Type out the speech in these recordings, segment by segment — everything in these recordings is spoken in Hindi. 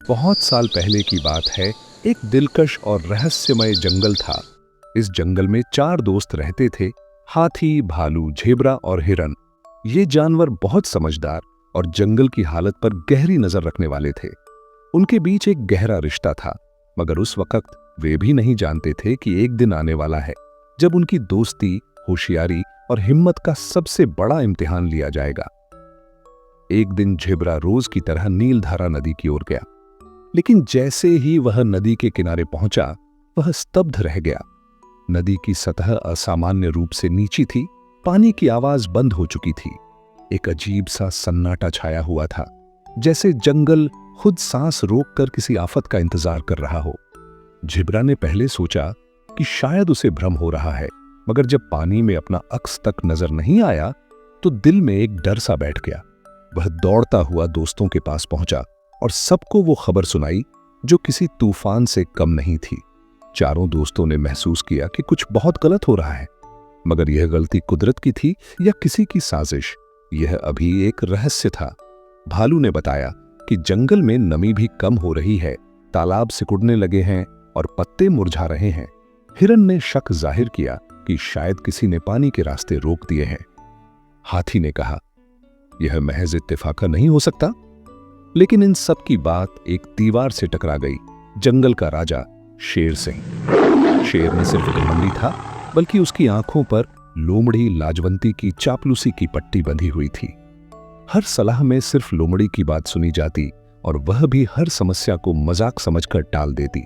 बहुत साल पहले की बात है। एक दिलकश और रहस्यमय जंगल था। इस जंगल में 4 दोस्त रहते थे। हाथी, भालू, झेब्रा और हिरन। ये जानवर बहुत समझदार और जंगल की हालत पर गहरी नजर रखने वाले थे। उनके बीच एक गहरा रिश्ता था, मगर उस वक्त वे भी नहीं जानते थे कि एक दिन आने वाला है जब उनकी दोस्ती, होशियारी और हिम्मत का सबसे बड़ा इम्तिहान लिया जाएगा। एक दिन झेब्रा रोज की तरह नीलधारा नदी की ओर गया, लेकिन जैसे ही वह नदी के किनारे पहुंचा, वह स्तब्ध रह गया। नदी की सतह असामान्य रूप से नीची थी, पानी की आवाज बंद हो चुकी थी। एक अजीब सा सन्नाटा छाया हुआ था, जैसे जंगल खुद सांस रोककर किसी आफत का इंतजार कर रहा हो। झिब्रा ने पहले सोचा कि शायद उसे भ्रम हो रहा है, मगर जब पानी में अपना अक्स तक नजर नहीं आया तो दिल में एक डर सा बैठ गया। वह दौड़ता हुआ दोस्तों के पास पहुंचा और सबको वो खबर सुनाई जो किसी तूफान से कम नहीं थी। चारों दोस्तों ने महसूस किया कि कुछ बहुत गलत हो रहा है, मगर यह गलती कुदरत की थी या किसी की साजिश, यह अभी एक रहस्य था। भालू ने बताया कि जंगल में नमी भी कम हो रही है, तालाब सिकुड़ने लगे हैं और पत्ते मुरझा रहे हैं। हिरन ने शक जाहिर किया कि शायद किसी ने पानी के रास्ते रोक दिए हैं। हाथी ने कहा, यह महज इत्तेफाक नहीं हो सकता। लेकिन इन सब की बात एक दीवार से टकरा गई। जंगल का राजा शेर सिंह। शेर न सिर्फ घमंडी था, बल्कि उसकी आंखों पर लोमड़ी लाजवंती की चापलूसी की पट्टी बंधी हुई थी। हर सलाह में सिर्फ लोमड़ी की बात सुनी जाती और वह भी हर समस्या को मजाक समझकर टाल देती।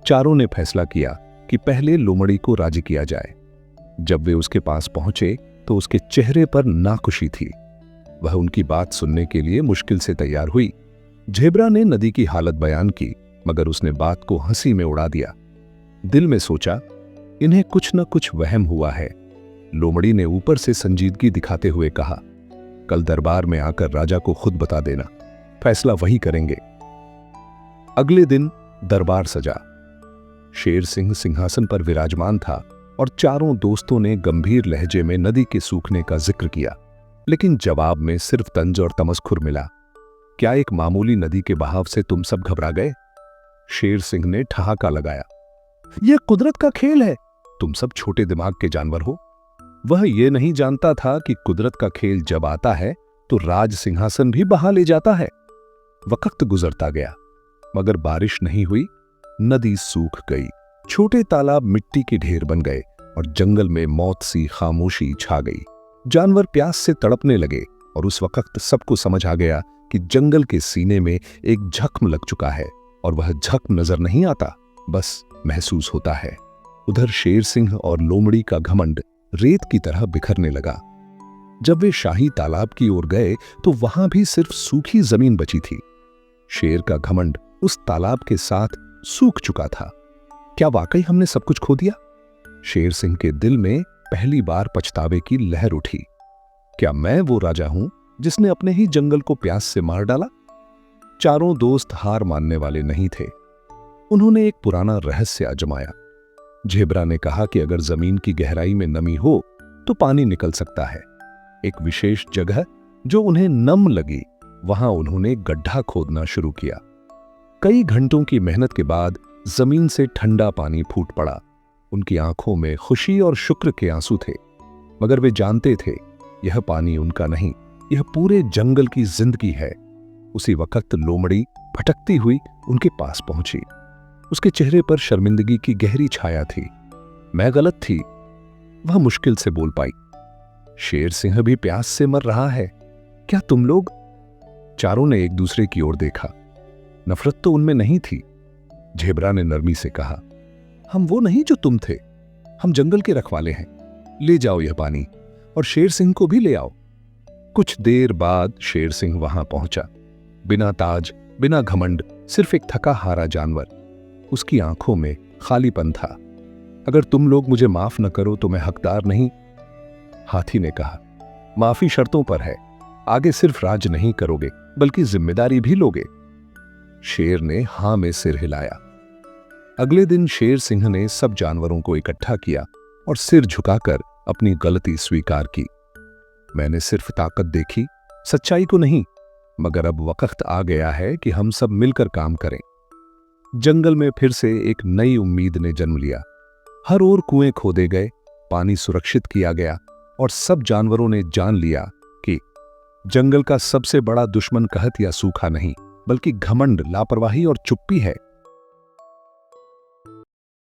चारों ने फैसला किया कि पहले लोमड़ी को राजी किया जाए। जब वे उसके पास पहुंचे तो उसके चेहरे पर नाखुशी थी। वह उनकी बात सुनने के लिए मुश्किल से तैयार हुई। झेब्रा ने नदी की हालत बयान की, मगर उसने बात को हंसी में उड़ा दिया। दिल में सोचा, इन्हें कुछ न कुछ वहम हुआ है। लोमड़ी ने ऊपर से संजीदगी दिखाते हुए कहा, कल दरबार में आकर राजा को खुद बता देना, फैसला वही करेंगे। अगले दिन दरबार सजा। शेर सिंह सिंहासन पर विराजमान था और चारों दोस्तों ने गंभीर लहजे में नदी के सूखने का जिक्र किया, लेकिन जवाब में सिर्फ तंज और तमस्खुर मिला। क्या एक मामूली नदी के बहाव से तुम सब घबरा गए? शेर सिंह ने ठहाका लगाया, यह कुदरत का खेल है, तुम सब छोटे दिमाग के जानवर हो। वह यह नहीं जानता था कि कुदरत का खेल जब आता है तो राज सिंहासन भी बहा ले जाता है। वक्त गुजरता गया, मगर बारिश नहीं हुई। नदी सूख गई, छोटे तालाब मिट्टी के ढेर बन गए और जंगल में मौत सी खामोशी छा गई। जानवर प्यास से तड़पने लगे और उस वक्त सबको समझ आ गया कि जंगल के सीने में एक जख्म लग चुका है और वह जख्म नजर नहीं आता, बस महसूस होता है। उधर शेर सिंह और लोमड़ी का घमंड रेत की तरह बिखरने लगा। जब वे शाही तालाब की ओर गए तो वहां भी सिर्फ सूखी जमीन बची थी। शेर का घमंड उस तालाब के साथ सूख चुका था। क्या वाकई हमने सब कुछ खो दिया? शेर सिंह के दिल में पहली बार पछतावे की लहर उठी। क्या मैं वो राजा हूं जिसने अपने ही जंगल को प्यास से मार डाला? चारों दोस्त हार मानने वाले नहीं थे। उन्होंने एक पुराना रहस्य आजमाया। झेब्रा ने कहा कि अगर जमीन की गहराई में नमी हो तो पानी निकल सकता है। एक विशेष जगह जो उन्हें नम लगी, वहां उन्होंने गड्ढा खोदना शुरू किया। कई घंटों की मेहनत के बाद जमीन से ठंडा पानी फूट पड़ा। उनकी आंखों में खुशी और शुक्र के आंसू थे, मगर वे जानते थे यह पानी उनका नहीं, यह पूरे जंगल की जिंदगी है। उसी वक्त लोमड़ी भटकती हुई उनके पास पहुंची। उसके चेहरे पर शर्मिंदगी की गहरी छाया थी। मैं गलत थी, वह मुश्किल से बोल पाई। शेर सिंह भी प्यास से मर रहा है, क्या तुम लोग? चारों ने एक दूसरे की ओर देखा। नफरत तो उनमें नहीं थी। झेब्रा ने नरमी से कहा, हम वो नहीं जो तुम थे, हम जंगल के रखवाले हैं। ले जाओ यह पानी और शेर सिंह को भी ले आओ। कुछ देर बाद शेर सिंह वहां पहुंचा, बिना ताज, बिना घमंड, सिर्फ एक थका हारा जानवर। उसकी आंखों में खालीपन था। अगर तुम लोग मुझे माफ न करो तो मैं हकदार नहीं। हाथी ने कहा, माफी शर्तों पर है, आगे सिर्फ राज नहीं करोगे बल्कि जिम्मेदारी भी लोगे। शेर ने हां में सिर हिलाया। अगले दिन शेर सिंह ने सब जानवरों को इकट्ठा किया और सिर झुकाकर अपनी गलती स्वीकार की। मैंने सिर्फ ताकत देखी, सच्चाई को नहीं। मगर अब वक्त आ गया है कि हम सब मिलकर काम करें। जंगल में फिर से एक नई उम्मीद ने जन्म लिया। हर ओर कुएं खोदे गए, पानी सुरक्षित किया गया और सब जानवरों ने जान लिया कि जंगल का सबसे बड़ा दुश्मन कहत या सूखा नहीं, बल्कि घमंड, लापरवाही और चुप्पी है।